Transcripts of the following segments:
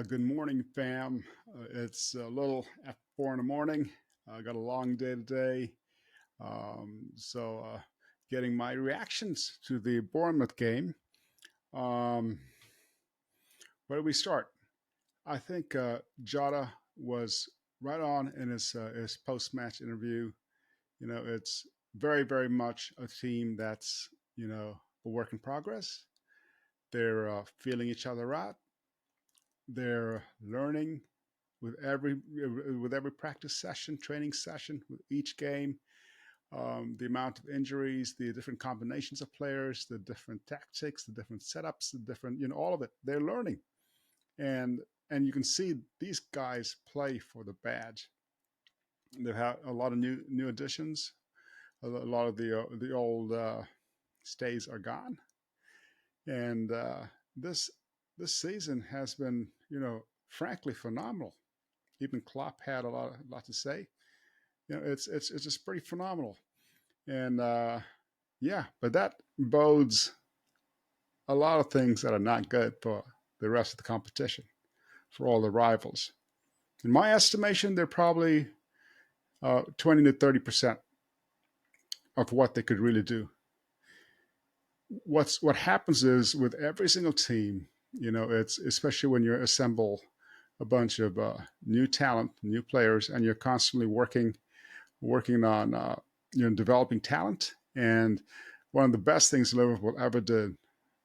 Good morning, fam. It's a little after 4 in the morning. I got a long day today. So, getting my reactions to the Bournemouth game. Um, where do we start? I think Jota was right on in his post match interview. It's very much a team that's a work in progress. They're feeling each other out. They're learning with every practice session, training session, with each game. The amount of injuries, the different combinations of players, the different tactics, the different setups, the different all of it. They're learning, and and you can see these guys play for the badge. They've had a lot of new additions. A lot of the old stays are gone, and this this season has been frankly phenomenal. Even Klopp had a lot to say. It's just pretty phenomenal. And yeah, but that bodes a lot of things that are not good for the rest of the competition, for all the rivals. In my estimation, they're probably 20 to 30% of what they could really do. What happens is with every single team, it's especially when you assemble a bunch of new talent, new players, and you're constantly working on developing talent. And one of the best things Liverpool ever did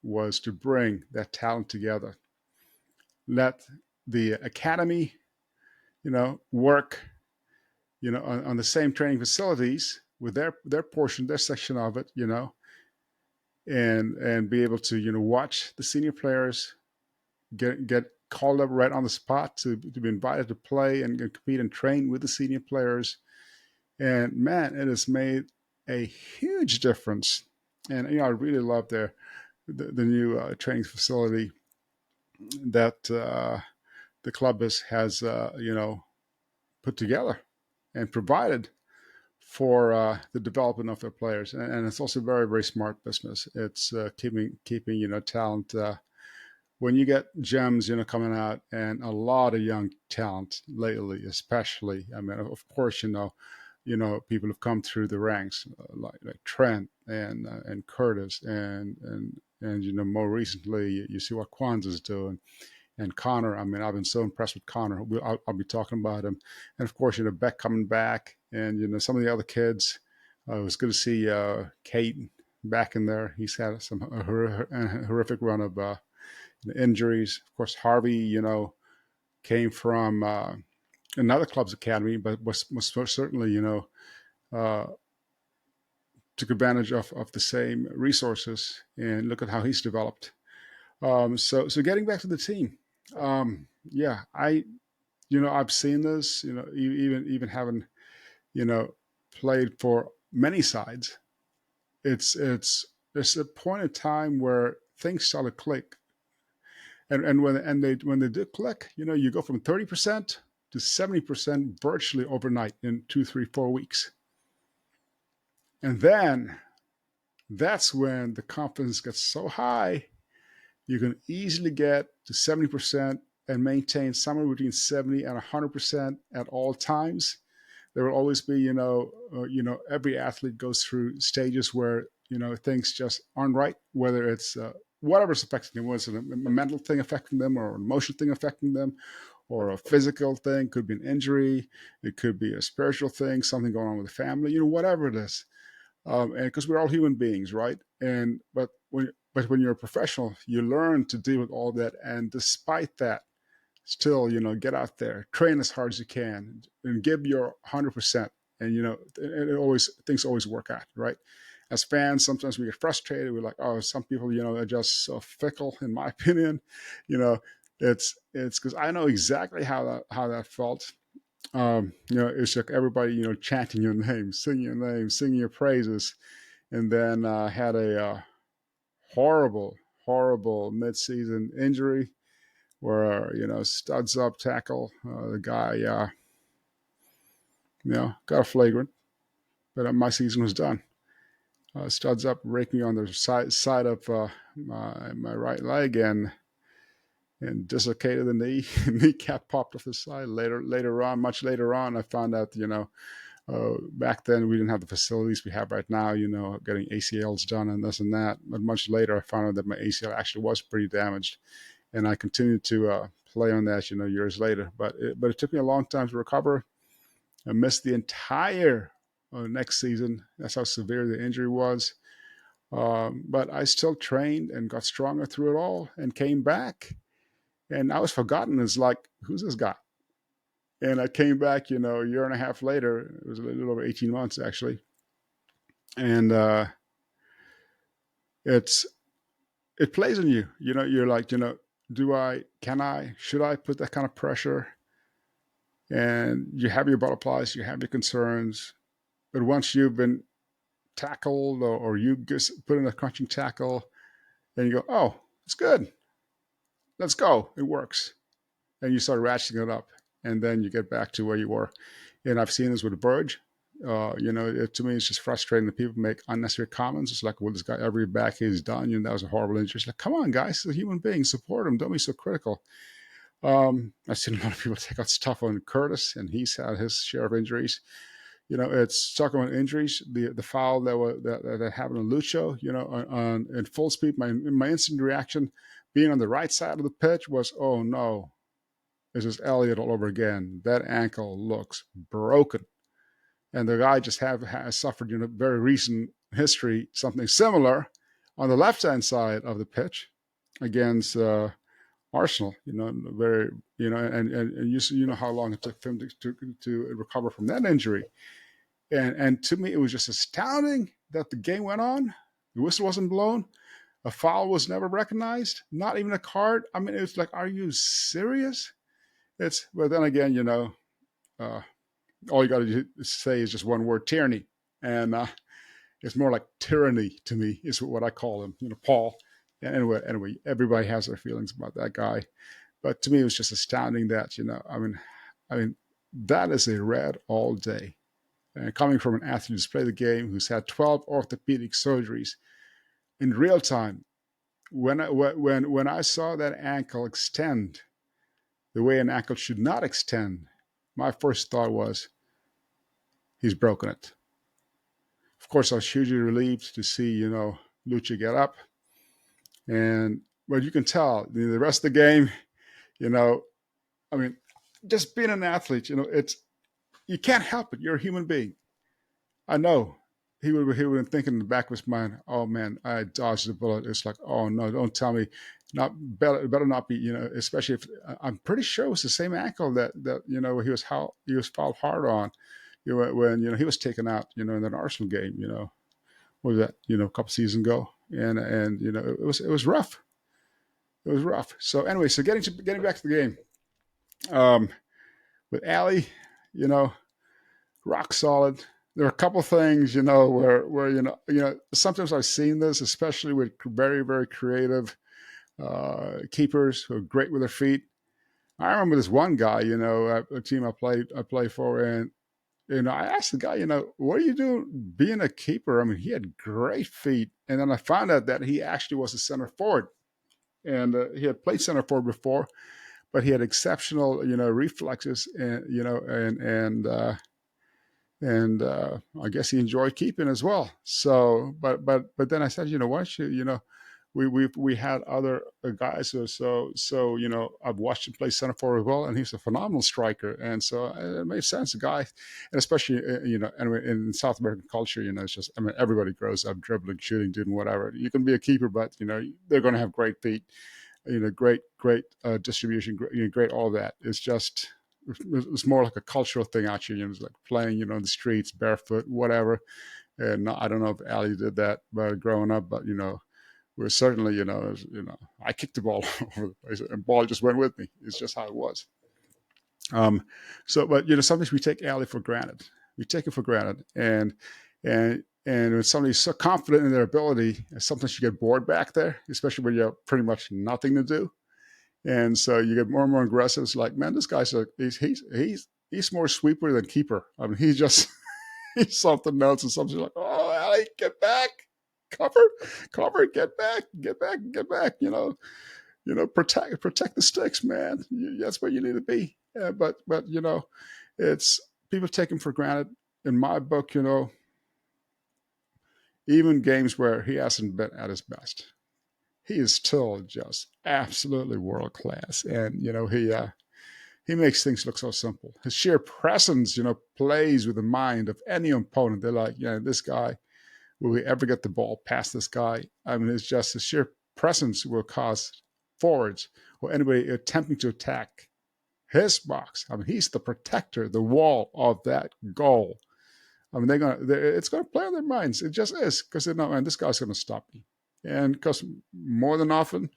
was to bring that talent together. Let the academy, work, on the same training facilities with their portion, their section of it, and be able to watch the senior players get called up right on the spot to be invited to play and compete and train with the senior players. And man, it has made a huge difference. And I really love the new training facility that the club has put together and provided for the development of their players. And it's also very smart business. It's keeping talent. When you get gems, coming out, and a lot of young talent lately, especially. I mean, of course, people have come through the ranks like Trent and Curtis and more recently you see what Kwanzaa's doing, and Connor. I mean, I've been so impressed with Connor. I'll be talking about him, and of course Beck coming back, and some of the other kids. It was good to see Kate back in there. He's had a horrific run of injuries. Of course, Harvey, came from another club's academy, but was certainly, uh, took advantage of the same resources, and look at how he's developed. So getting back to the team, yeah, I've seen this, even having, played for many sides. It's there's a point in time where things start to click, and when they do click, you go from 30% to 70% virtually overnight in 2, 3, 4 weeks. And then that's when the confidence gets so high, you can easily get to 70% and maintain somewhere between 70 and 100% at all times. There will always be, every athlete goes through stages where, things just aren't right, whether it's whatever's affecting them, whether it's a mental thing affecting them or an emotional thing affecting them or a physical thing, could be an injury, it could be a spiritual thing, something going on with the family, whatever it is. And because we're all human beings, right? And but when you're a professional, you learn to deal with all that, and despite that, still, get out there, train as hard as you can, and give your 100%. And things always work out, right? As fans, sometimes we get frustrated. We're like, oh, some people, are just so fickle, in my opinion. You know, it's because I know exactly how that felt. It's like everybody, chanting your name, singing your praises, and then had a horrible, horrible mid-season injury where studs up tackle, the guy, got a flagrant, but my season was done. Studs up, raked me on the side of my right leg, and dislocated the knee. Kneecap popped off the side. Much later on, I found out, back then we didn't have the facilities we have right now, getting ACLs done and this and that. But much later, I found out that my ACL actually was pretty damaged, and I continued to play on that, years later. But it took me a long time to recover. I missed the entire next season. That's how severe the injury was. But I still trained and got stronger through it all and came back. And I was forgotten as like, who's this guy? And I came back, a year and a half later. It was a little over 18 months actually. And it plays on you. You're like, should I put that kind of pressure? And you have your butterflies, you have your concerns. But once you've been tackled or you just put in a crunching tackle, then you go, oh, it's good. Let's go. It works. And you start ratcheting it up. And then you get back to where you were. And I've seen this with Burge. To me, it's just frustrating that people make unnecessary comments. It's like, well, this guy, every back he's done, that was a horrible injury. It's like, come on, guys, he's a human being. Support him. Don't be so critical. I've seen a lot of people take out stuff on Curtis, and he's had his share of injuries. It's talking about injuries. The foul that happened on Lucho, on in full speed. My instant reaction, being on the right side of the pitch, was, oh no, this is Elliott all over again. That ankle looks broken, and the guy just has suffered, very recent history, something similar on the left hand side of the pitch against Arsenal. Very, and you know how long it took for him to recover from that injury. And to me, it was just astounding that the game went on. The whistle wasn't blown. A foul was never recognized. Not even a card. I mean, it was like, are you serious? But then again, all you got to say is just one word: tyranny. And it's more like tyranny to me, is what I call him. Paul. And anyway, everybody has their feelings about that guy. But to me, it was just astounding that, I mean, that is a red all day. And coming from an athlete who's played the game, who's had 12 orthopedic surgeries in real time, when I saw that ankle extend the way an ankle should not extend, my first thought was, he's broken it. Of course, I was hugely relieved to see, Lucha get up. But you can tell the rest of the game, just being an athlete, you can't help it. You're a human being. I know he would have been thinking in the back of his mind, oh man, I dodged the bullet. It's like, oh no, don't tell me. Better not be, especially if I'm pretty sure it was the same ankle that he was fouled hard on, when he was taken out, in that Arsenal game, what was that, a couple seasons ago, and it was rough. It was rough. So anyway, getting back to the game, with Ali, rock solid. There are a couple things, where sometimes I've seen this, especially with very, very creative keepers who are great with their feet. I remember this one guy, a team I played for, and I asked the guy, what are you doing being a keeper? I mean, he had great feet, and then I found out that he actually was a center forward, and he had played center forward before, but he had exceptional, reflexes, and I guess he enjoyed keeping as well. So, but then I said, why don't you, we had other guys, so I've watched him play center forward as well, and he's a phenomenal striker, and so it made sense. The guy, and especially anyway, in South American culture, it's just, everybody grows up dribbling, shooting, doing whatever. You can be a keeper, but they're going to have great feet, great distribution, great all that. It's more like a cultural thing out here. It's like playing, in the streets, barefoot, whatever. And I don't know if Ali did that, but growing up, but we're certainly, I kicked the ball over the place, and the ball just went with me. It's just how it was. But sometimes we take Ali for granted. We take it for granted, and when somebody's so confident in their ability, sometimes you get bored back there, especially when you have pretty much nothing to do. And so you get more and more aggressive. It's like, man, this guy's he's more sweeper than keeper. I mean, he's something else. And something's like, oh, Ali, get back, cover, get back. Protect the sticks, man. That's where you need to be. But it's people take him for granted. In my book, even games where he hasn't been at his best, he is still just absolutely world class. And he makes things look so simple. His sheer presence, plays with the mind of any opponent. They're like, this guy, will we ever get the ball past this guy? I mean, it's just his sheer presence will cause forwards or anybody attempting to attack his box. I mean, he's the protector, the wall of that goal. I mean, it's going to play on their minds. It just is, because they know, man, this guy's going to stop me. And because more than often,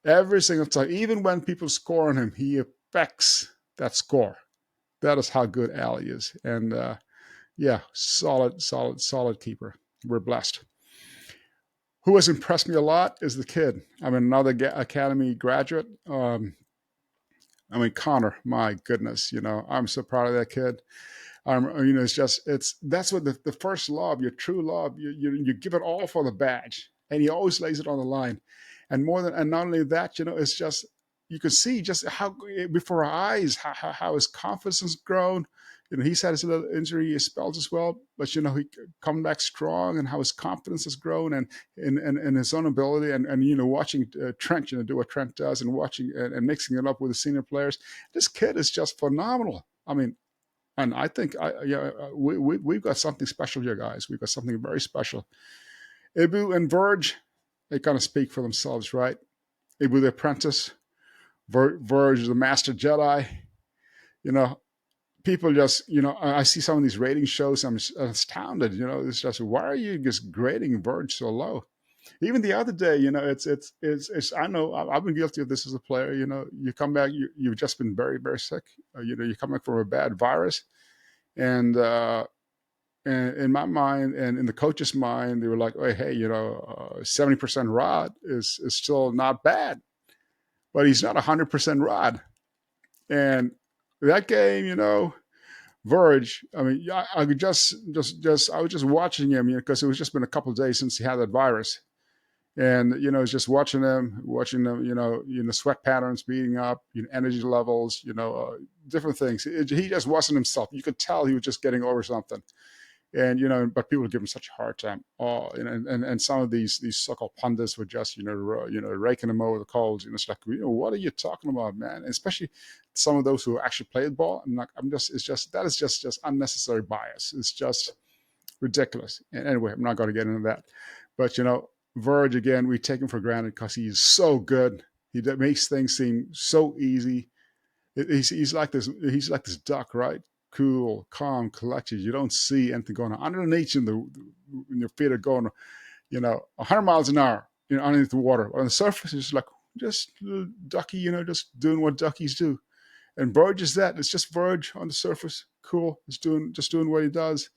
every single time, even when people score on him, he affects that score. That is how good Ali is. And solid keeper. We're blessed. Who has impressed me a lot is the kid. I mean, another academy graduate. Connor. My goodness, I'm so proud of that kid. That's what the first love, your true love. You give it all for the badge, and he always lays it on the line. And not only that, it's just you can see just how before our eyes how his confidence has grown. He's had his little injury spells as well, but he come back strong, and how his confidence has grown, and in his own ability, and watching Trent, do what Trent does, and watching and mixing it up with the senior players. This kid is just phenomenal. I mean, and I think we've got something special here, guys. We've got something very special. Ibu and Verge, they kind of speak for themselves, right? Ibu the apprentice, Verge is the master Jedi. People just, I see some of these rating shows, I'm astounded. It's just, why are you just grading Verge so low? Even the other day, it's I know I've been guilty of this as a player. You come back, you've just been very, very sick. You come back from a bad virus, and in my mind and in the coach's mind, they were like, oh, hey, 70% Rod is still not bad, but he's not 100% Rod. And that game, Verge. I mean, I was just watching him, because it was just been a couple of days since he had that virus, and it's just watching them, sweat patterns beating up, energy levels, different things. He just wasn't himself. You could tell he was just getting over something. And but people give him such a hard time. Oh, and some of these so-called pundits were just raking him over the coals. It's like, what are you talking about, man? And especially some of those who actually play the ball. That is just unnecessary bias. It's just ridiculous. And anyway, I'm not going to get into that. But Verge, again, we take him for granted because he's so good. He makes things seem so easy. He's like this. He's like this duck, right? Cool, calm, collected. You don't see anything going on underneath. Your feet are going, 100 miles an hour, underneath the water. On the surface, it's like just little ducky, just doing what duckies do. And Verge is that. It's just Verge on the surface, cool. It's just doing what he does,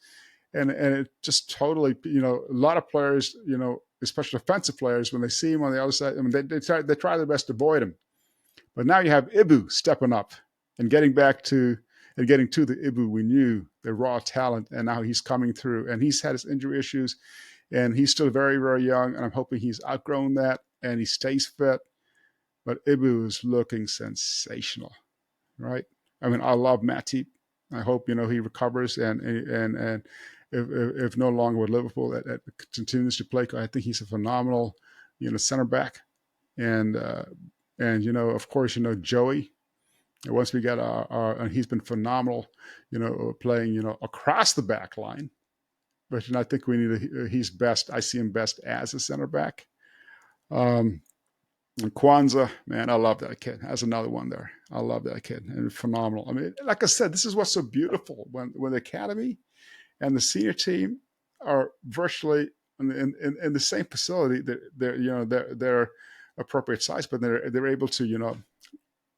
and it just totally, a lot of players, especially offensive players, when they see him on the other side, I mean, they try their best to avoid him. But now you have Ibu stepping up and getting to the Ibu we knew, the raw talent, and now he's coming through. And he's had his injury issues, and he's still very, very young, and I'm hoping he's outgrown that and he stays fit. But Ibu is looking sensational, right? I mean, I love Matip. I hope, he recovers and if no longer with Liverpool, that continues to play. I think he's a phenomenal, center back. And of course, Joey. Once we get and he's been phenomenal, playing, across the back line. But I think we need he's best. I see him best as a center back. And Kwanzaa, man, I love that kid. That's another one there. I love that kid, and phenomenal. I mean, like I said, this is what's so beautiful when the academy and the senior team are virtually in the same facility. They're appropriate size, but they're able to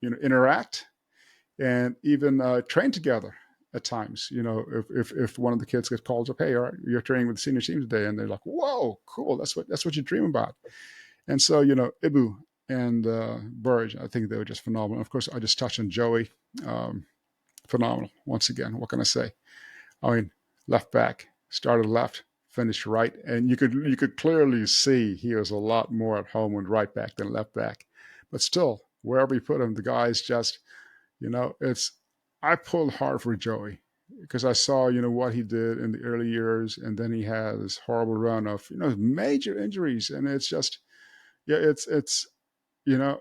interact and even train together at times. If one of the kids gets called up, hey, you're training with the senior team today, and they're like, whoa, cool, that's what you dream about. And so Ibu and Burge, I think they were just phenomenal. Of course, I just touched on Joey, phenomenal once again. What can I say? I mean, left back, started left, finished right, and you could clearly see he was a lot more at home with right back than left back. But still, wherever you put him, the guy is just, it's. I pulled hard for Joey because I saw, what he did in the early years, and then he had this horrible run of, major injuries, and it's just, yeah, it's, you know,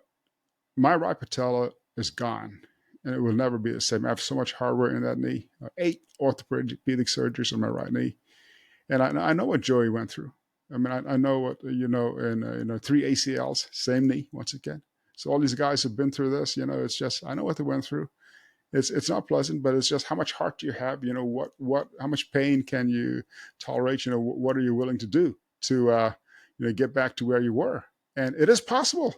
my right patella is gone, and it will never be the same. I have so much hardware in that knee, 8 orthopedic surgeries on my right knee, and I know what Joey went through. I mean, I know what, and 3 ACLs, same knee once again. So all these guys have been through this. It's just I know what they went through. It's not pleasant, but it's just how much heart do you have? How much pain can you tolerate? What are you willing to do to get back to where you were? And it is possible.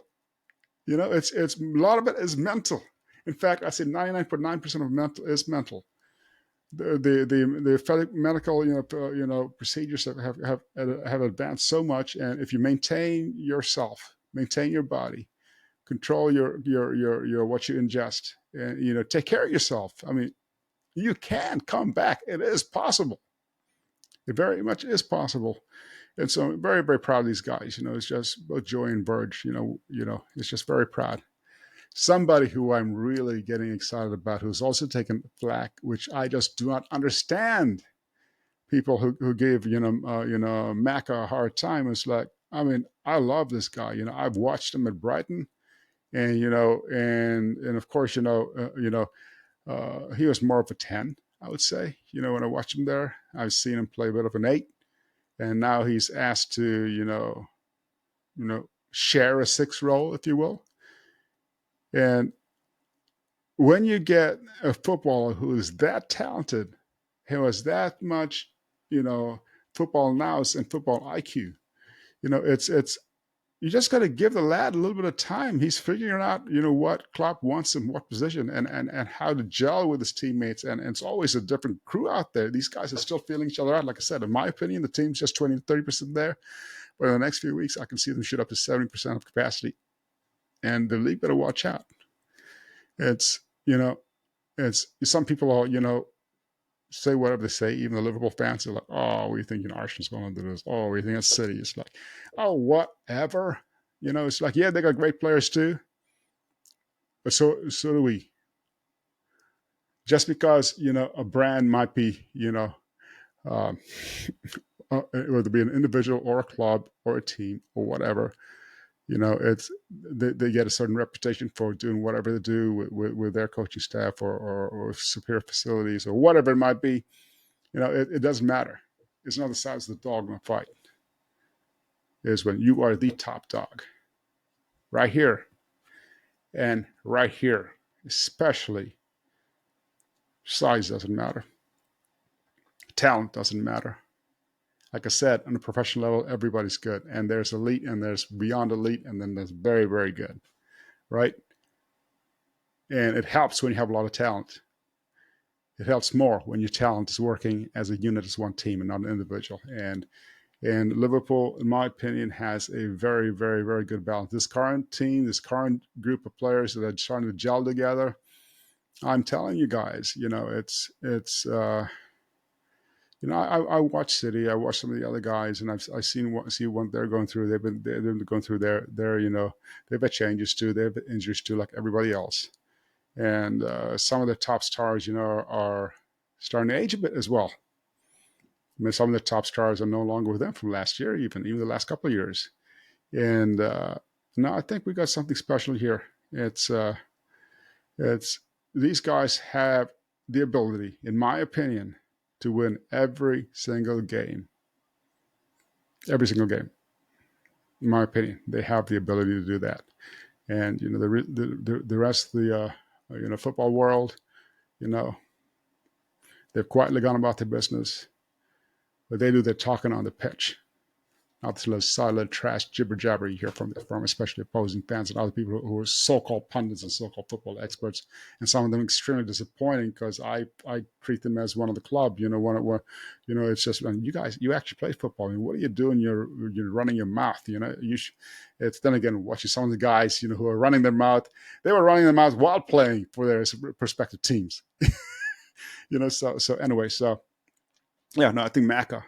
It's a lot of it is mental. In fact, I say 99.9% of mental is mental. The medical procedures have advanced so much, and if you maintain yourself, maintain your body, control your what you ingest, and take care of yourself. I mean, you can come back. It is possible. It very much is possible. And so I'm very, very proud of these guys. It's just both Joey and Burge, it's just very proud. Somebody who I'm really getting excited about, who's also taken flack, which I just do not understand. People who gave Mac a hard time. It's like, I mean, I love this guy. I've watched him at Brighton, and and of course, he was more of a 10, I would say. When I watched him there, I've seen him play a bit of an 8, and now he's asked to share a 6 role, if you will. And when you get a footballer who is that talented, who has that much, football nous and football IQ, it's you just got to give the lad a little bit of time. He's figuring out, what Klopp wants in what position, and how to gel with his teammates. And it's always a different crew out there. These guys are still feeling each other out. Like I said, in my opinion, the team's just 20 to 30% there. But in the next few weeks, I can see them shoot up to 70% of capacity. And the league better watch out. It's, it's some people are, say whatever they say. Even the Liverpool fans are like, "Oh, we think Arsenal's going to do this. Oh, we think it's City." It's like, oh, whatever. It's like, yeah, they got great players too, but so do we. Just because a brand might be um, whether it be an individual or a club or a team or whatever, it's they get a certain reputation for doing whatever they do with their coaching staff or superior facilities or whatever it might be. It doesn't matter. It's not the size of the dog in a fight. It's when you are the top dog. Right here and right here. Especially, size doesn't matter. Talent doesn't matter. Like I said, on a professional level, everybody's good. And there's elite and there's beyond elite and then there's very, very good. Right? And it helps when you have a lot of talent. It helps more when your talent is working as a unit, as one team, and not an individual. And Liverpool, in my opinion, has a very, very, very good balance. This current team, this current group of players that are trying to gel together, I'm telling you guys, I watch City, I watch some of the other guys, and I see what they're going through. They've been going through their they've had changes too, they've had injuries too, like everybody else. And some of the top stars, are starting to age a bit as well. I mean, some of the top stars are no longer with them from last year, even the last couple of years. And no, I think we got something special here. It's these guys have the ability, in my opinion, to win every single game. Every single game, in my opinion, they have the ability to do that. And the rest of the football world, they've quietly gone about their business, but they do their talking on the pitch. Not this little silent trash jibber jabber you hear from especially opposing fans and other people who are so-called pundits and so-called football experts, and some of them extremely disappointing because I treat them as one of the club. It's just, you guys, you actually play football. I mean, what are you doing? You're running your mouth. It's then again watching some of the guys who are running their mouth. They were running their mouth while playing for their respective teams. So anyway, yeah, no, I think Macca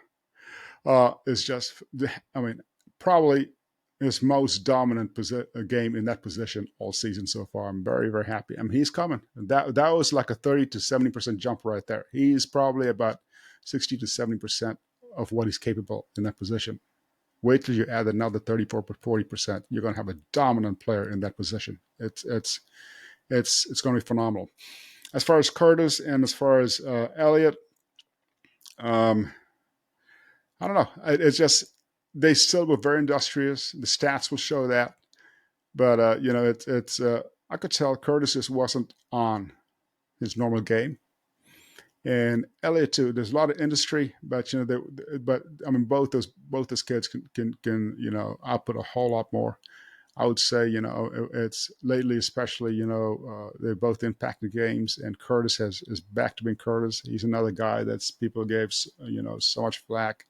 is just, I mean, probably his most dominant game in that position all season so far. I'm very, very happy. I mean, he's coming. That was like a 30 to 70% jump right there. He's probably about 60 to 70% of what he's capable in that position. Wait till you add another 34 to 40%. You're going to have a dominant player in that position. It's going to be phenomenal. As far as Curtis and as far as Elliott, um, I don't know. It's just they still were very industrious. The stats will show that, but it's I could tell Curtis just wasn't on his normal game, and Elliott too. There's a lot of industry, but but I mean both those kids can output a whole lot more. I would say, it's lately, especially, they're both impacting games, and Curtis is back to being Curtis. He's another guy that's people gave, so much flack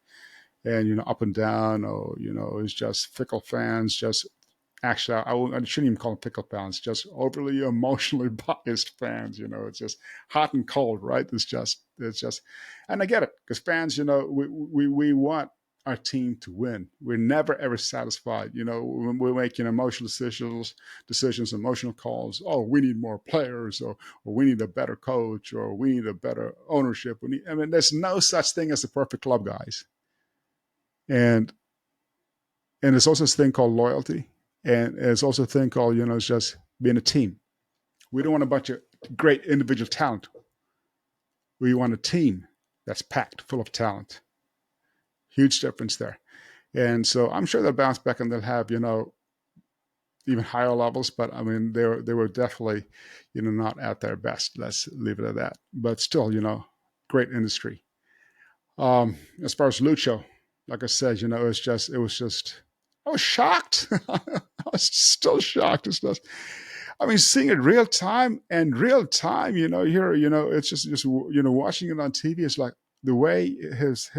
and, up and down, or, it's just fickle fans, just actually, I shouldn't even call them fickle fans, just overly emotionally biased fans, it's just hot and cold, right? It's just, and I get it, because fans, we want our team to win. We're never ever satisfied. When we're making emotional decisions, emotional calls. Oh, we need more players, or we need a better coach, or we need a better ownership. There's no such thing as a perfect club, guys. And there's also this thing called loyalty, and there's also a thing called it's just being a team. We don't want a bunch of great individual talent. We want a team that's packed full of talent. Huge difference there. And so I'm sure they'll bounce back and they'll have, even higher levels. But I mean, they were definitely, not at their best. Let's leave it at that. But still, great industry. As far as Lucho, like I said, it was just, I was shocked. I was still shocked. It's just, I mean, seeing it real time, here, it's just, watching it on TV is like the way his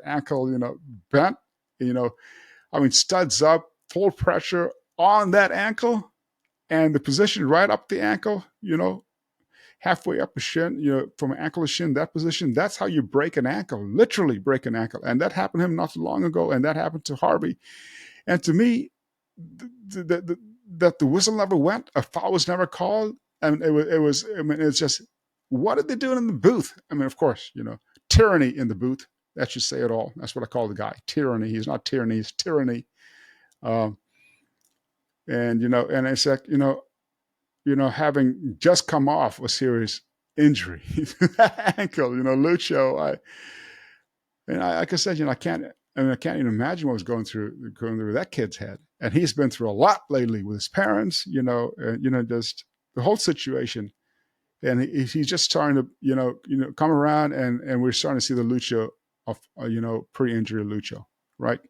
ankle, bent, I mean, studs up, full pressure on that ankle, and the position right up the ankle, halfway up the shin, from ankle to shin, that position, that's how you break an ankle, literally break an ankle. And that happened to him not too long ago, and that happened to Harvey. And to me, that the whistle never went, a foul was never called, and it's just, what are they doing in the booth? I mean, of course, tyranny in the booth. That should say it all. That's what I call the guy. Tyranny. He's not tyranny. He's tyranny. And it's like, having just come off a serious injury, that ankle, Lucho, like I said, I can't even imagine what was going through that kid's head. And he's been through a lot lately with his parents, just the whole situation. And he's just starting to, come around, and we're starting to see the Lucho of, pre-injury Lucho, right?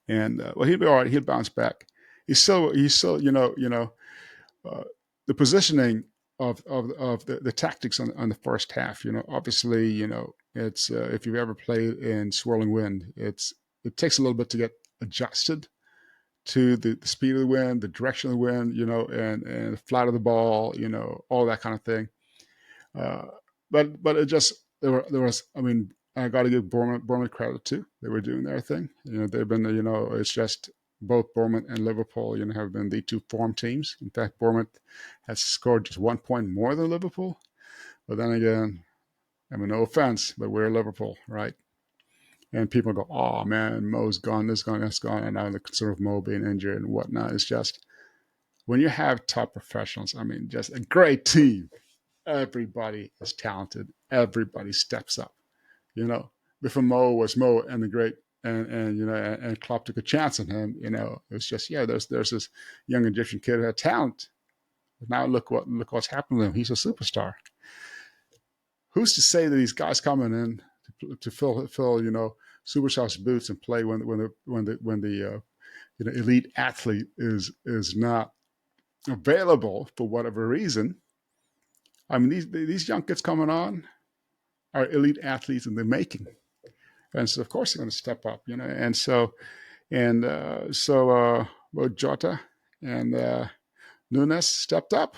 And well, he'll be all right. He'll bounce back. He's still, the positioning of the tactics on the first half. Obviously, it's if you've ever played in swirling wind, it takes a little bit to get adjusted to the speed of the wind, the direction of the wind, and the flight of the ball, all that kind of thing. But it just there was. I mean, I got to give Bournemouth credit too. They were doing their thing. They've been. It's just both Bournemouth and Liverpool, have been the two form teams. In fact, Bournemouth has scored just 1 point more than Liverpool. But then again, I mean, no offense, but we're Liverpool, right? And people go, oh man, Mo's gone, this gone, that's gone, and now the concern of Mo being injured and whatnot. It's just when you have top professionals, I mean, just a great team. Everybody is talented. Everybody steps up. Before Mo was Mo and the great and Klopp took a chance on him. It's just there's this young Egyptian kid who had talent. But now look what's happened to him. He's a superstar. Who's to say that these guys coming in to fill superstars' boots and play when the elite athlete is not available for whatever reason? I mean, these young kids coming on are elite athletes in the making. And so, of course, they're going to step up, And so, both Jota and Nunes stepped up.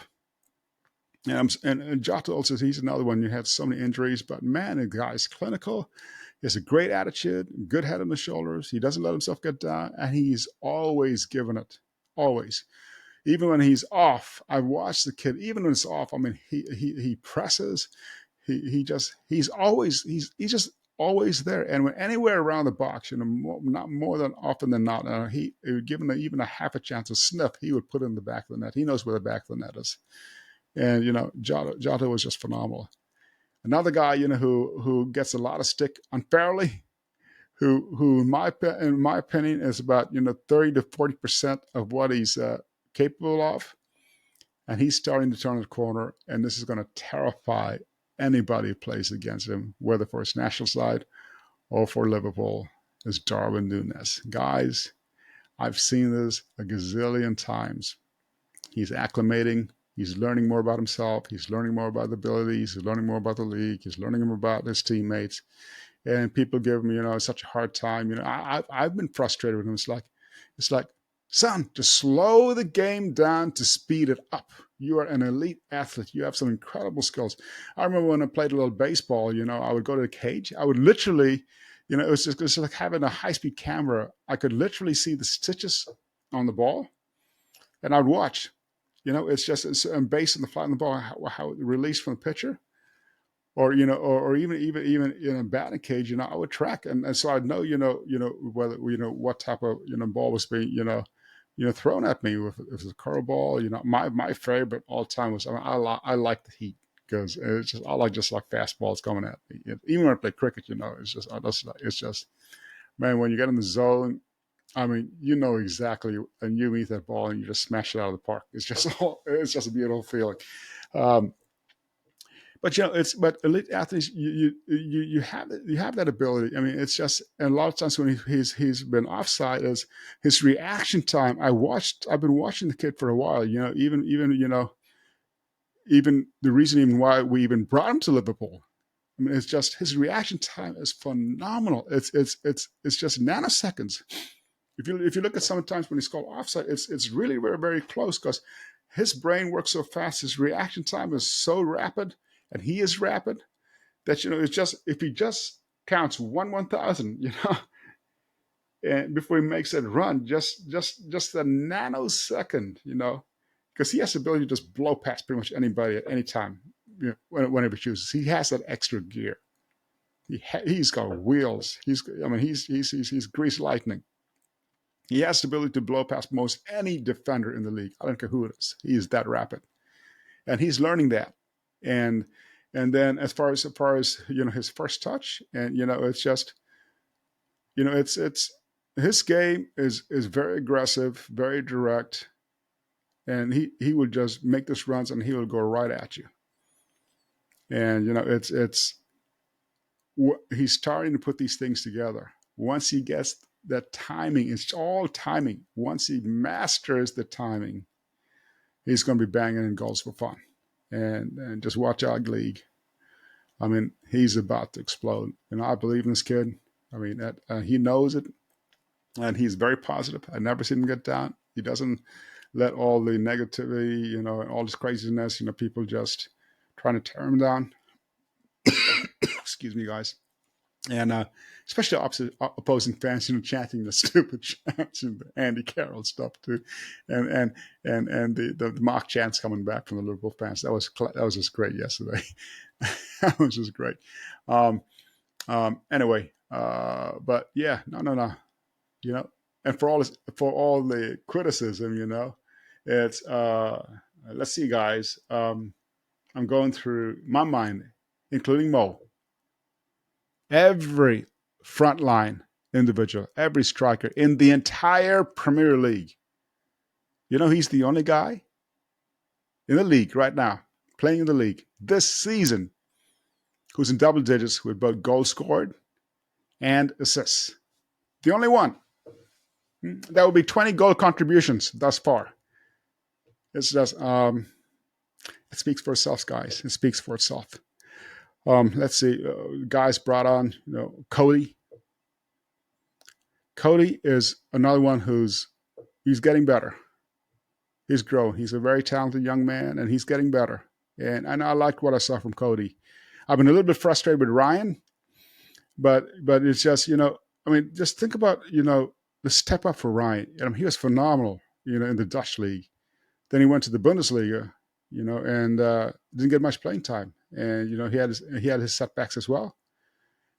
And Jota also, he's another one. You had so many injuries, but man, the guy's clinical. He has a great attitude, good head on the shoulders. He doesn't let himself get down, and he's always giving it. Always. Even when he's off, I've watched the kid. Even when it's off, I mean, he presses. He's just always there. And when anywhere around the box, not more than often than not, he would give him even a half a chance to sniff. He would put it in the back of the net. He knows where the back of the net is. And Jota was just phenomenal. Another guy, who gets a lot of stick unfairly, who in my opinion is about 30 to 40% of what he's capable of, and he's starting to turn the corner, and this is going to terrify anybody who plays against him, whether for his national side or for Liverpool, is Darwin Núñez. Guys, I've seen this a gazillion times. He's acclimating. He's learning more about himself. He's learning more about the abilities. He's learning more about the league. He's learning more about his teammates. And people give him, such a hard time. I've been frustrated with him. It's like, son, just slow the game down to speed it up. You are an elite athlete. You have some incredible skills. I remember when I played a little baseball, I would go to the cage. I would literally, it was like having a high-speed camera. I could literally see the stitches on the ball, and I'd watch. It's based on the flight of the ball, how it released from the pitcher, or even in a batting cage. I would track, and so I'd know, whether what type of ball was being thrown at me. If it was a curveball, my favorite all time was, I like the heat, because I like fastballs coming at me. Even when I play cricket, it's just man, when you get in the zone. I mean, exactly, and you meet that ball and you just smash it out of the park. It's just a beautiful feeling. Um, but elite athletes, you have that ability. I mean, it's just, and a lot of times when he's been offside, is his reaction time. I've been watching the kid for a while. Even the reason even why we even brought him to Liverpool. I mean, it's just his reaction time is phenomenal. It's just nanoseconds. If you look at sometimes when he's called offside, it's really very, very close, because his brain works so fast, his reaction time is so rapid, and he is rapid, that it's just, if he just counts 1/1000, and before he makes that run, just a nanosecond, because he has the ability to just blow past pretty much anybody at any time, whenever he chooses. He has that extra gear. He's got wheels. He's greased lightning. He has the ability to blow past most any defender in the league. I don't care who it is. He is that rapid, and he's learning that. And then as far as his first touch, and it's just it's his game is very aggressive, very direct, and he will just make this runs, and he will go right at you. And he's starting to put these things together. Once he gets that timing, it's all timing. Once he masters the timing, he's going to be banging in goals for fun. And just watch our league. I mean, he's about to explode. And I believe in this kid. I mean, he knows it, and he's very positive. I've never seen him get down. He doesn't let all the negativity, and all this craziness, people just trying to tear him down. Excuse me, guys. And especially opposing fans, chanting the stupid chants and the Andy Carroll stuff too, and the mock chants coming back from the Liverpool fans. That was just great yesterday. That was just great. Anyway, but yeah, no, and for all the criticism, it's let's see, guys. I'm going through my mind, including Mo. Every frontline individual, every striker in the entire Premier League. He's the only guy in the league right now, playing in the league this season, who's in double digits with both goals scored and assists. The only one. That would be 20 goal contributions thus far. It's just, it speaks for itself, guys. It speaks for itself. Let's see, guys brought on, Cody. Cody is another one he's getting better. He's growing. He's a very talented young man, and he's getting better. and I liked what I saw from Cody. I've been a little bit frustrated with Ryan, but it's just I mean, just think about the step up for Ryan. He was phenomenal, in the Dutch league. Then he went to the Bundesliga, and didn't get much playing time, and he had his setbacks as well.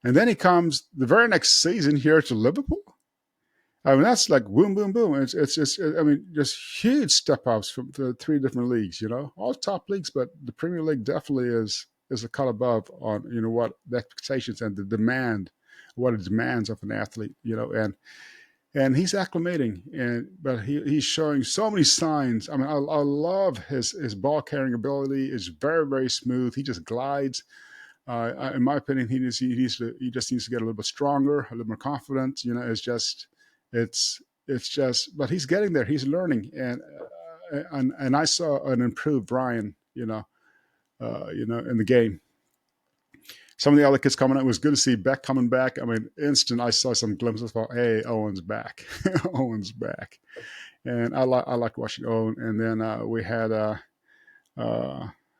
And then he comes the very next season here to Liverpool. I mean, that's like boom, boom, boom. It's just, I mean, just huge step ups from the three different leagues. All top leagues, but the Premier League definitely is a cut above on what the expectations and the demand, what it demands of an athlete. And he's acclimating, but he's showing so many signs. I mean, I love his ball carrying ability. It's very, very smooth. He just glides. In my opinion, he just needs to get a little bit stronger, a little more confident. It's just, but he's getting there. He's learning, and I saw an improved Ryan, in the game. Some of the other kids coming up, it was good to see Beck coming back. I mean, I saw some glimpses of, hey, Owen's back. Owen's back. And I like watching Owen. And then we had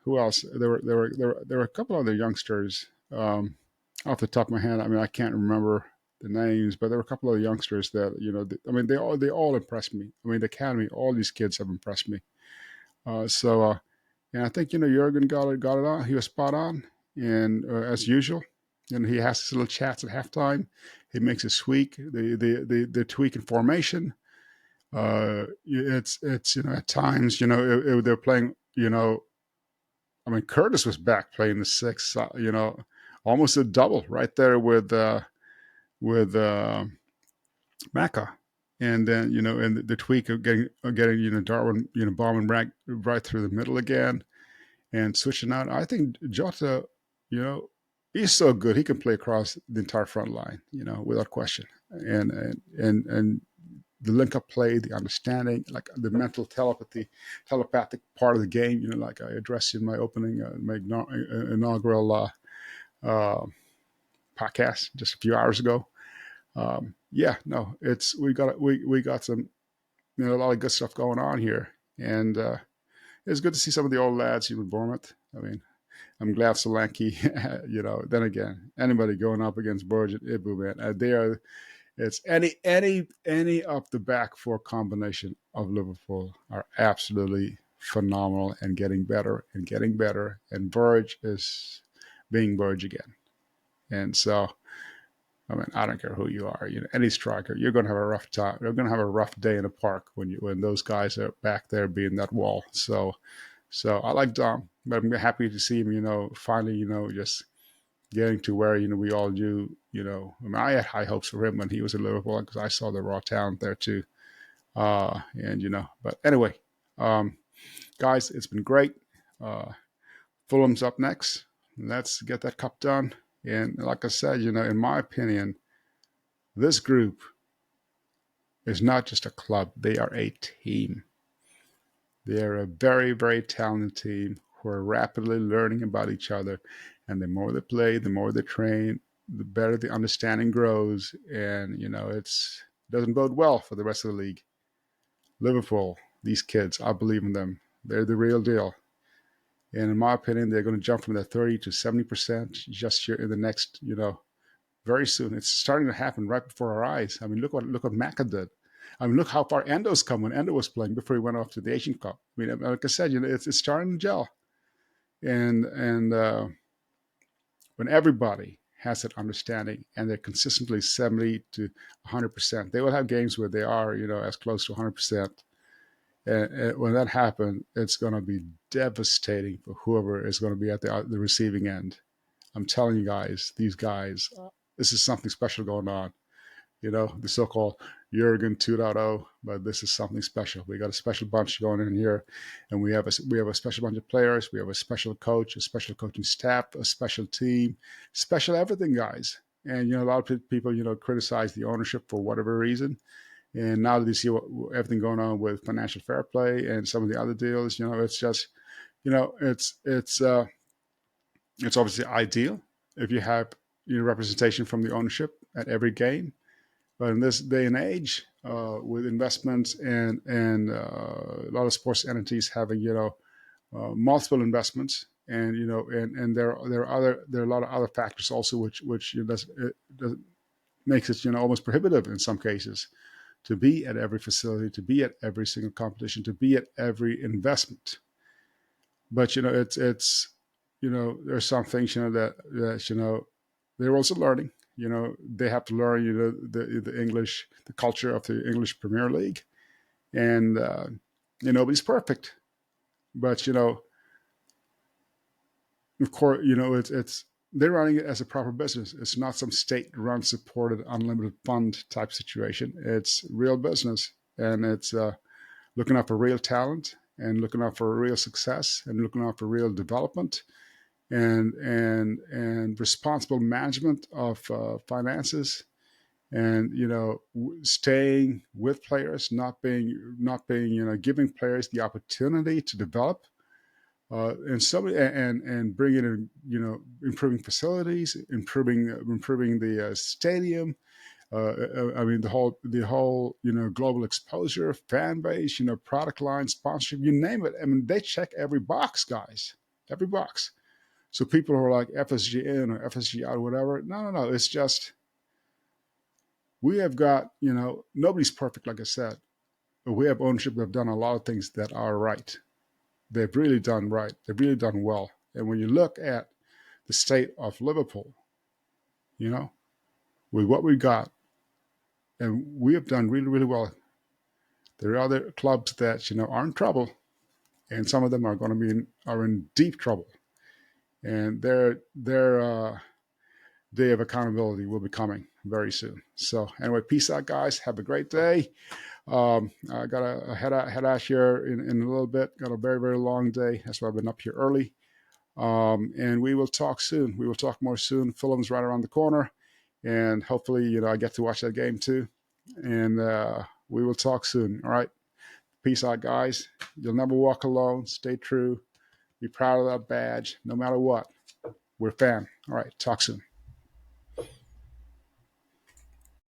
who else? There were a couple other youngsters off the top of my head. I mean, I can't remember the names, but there were a couple of youngsters that I mean, they all impressed me. I mean, the academy, all these kids have impressed me. And I think Jurgen got it on. He was spot on, and as usual, and he has his little chats at halftime. He makes his tweak, the tweak in formation. It's at times they're playing. I mean, Curtis was back playing the six. Almost a double right there with Maka. And then and the tweak of getting Darwin bombing right through the middle again and switching out. I think Jota, he's so good he can play across the entire front line, without question. And the link up play, the understanding, like the mental telepathic part of the game, like I addressed in my opening, my inaugural podcast just a few hours ago. We got some a lot of good stuff going on here, and it's good to see some of the old lads in Bournemouth. I mean, I'm glad Solanke, then again, anybody going up against Burge and Ibu, man, it's any up the back four combination of Liverpool are absolutely phenomenal and getting better and getting better, and Burge is being Burge again. And so, I mean, I don't care who you are. Any striker, you're going to have a rough time. You're going to have a rough day in the park when those guys are back there being that wall. So I like Dom, but I'm happy to see him. Finally, just getting to where we all knew. I mean, I had high hopes for him when he was in Liverpool because I saw the raw talent there too. But anyway, guys, it's been great. Fulham's up next. Let's get that cup done. And like I said, in my opinion, this group is not just a club. They are a team. They are a very, very talented team who are rapidly learning about each other. And the more they play, the more they train, the better the understanding grows. And, it doesn't bode well for the rest of the league. Liverpool, these kids, I believe in them. They're the real deal. And in my opinion, they're going to jump from that 30 to 70% just here in the next, very soon. It's starting to happen right before our eyes. I mean, look what Maka did. I mean, look how far Endo's come when Endo was playing before he went off to the Asian Cup. I mean, like I said, it's starting to gel. And when everybody has that understanding and they're consistently 70 to 100%, they will have games where they are, as close to 100%. And when that happens, it's going to be devastating for whoever is going to be at the receiving end. I'm telling you guys, these guys, this is something special going on. The so-called Jurgen 2.0, but this is something special. We got a special bunch going in here, and we have a special bunch of players. We have a special coach, a special coaching staff, a special team, special everything, guys. And a lot of people, criticize the ownership for whatever reason. And now that you see everything going on with financial fair play and some of the other deals, it's just, it's obviously ideal if you have representation from the ownership at every game. But in this day and age, with investments and a lot of sports entities having multiple investments, and and there are a lot of other factors also which does makes it almost prohibitive in some cases to be at every facility, to be at every single competition, to be at every investment. But it's there's some things that they're also learning. They have to learn the English, the culture of the English Premier League, and nobody's perfect. But of course, it's they're running it as a proper business. It's not some state-run, supported, unlimited fund type situation. It's real business, and it's looking out for real talent, and looking out for real success, and looking out for real development, and responsible management of finances, and staying with players, not being giving players the opportunity to develop, and bringing in improving facilities, improving the stadium. I mean the whole global exposure, fan base, product line, sponsorship, you name it. I mean, they check every box, guys, every box. So people who are like FSG in or FSG out or whatever, no, it's just we have got nobody's perfect, like I said, but we have ownership that have done a lot of things that are right. They've really done right. They've really done well. And when you look at the state of Liverpool, with what we got, and we have done really, really well. There are other clubs that are in trouble, and some of them are going to are in deep trouble, and their day of accountability will be coming very soon. So anyway, peace out, guys. Have a great day. I got to head out here in a little bit. Got a very, very long day. That's why I've been up here early. And we will talk soon. We will talk more soon. Fulham's right around the corner, and hopefully, I get to watch that game too. And we will talk soon. All right. Peace out, guys. You'll never walk alone. Stay true. Be proud of that badge, no matter what. We're fan. All right. Talk soon.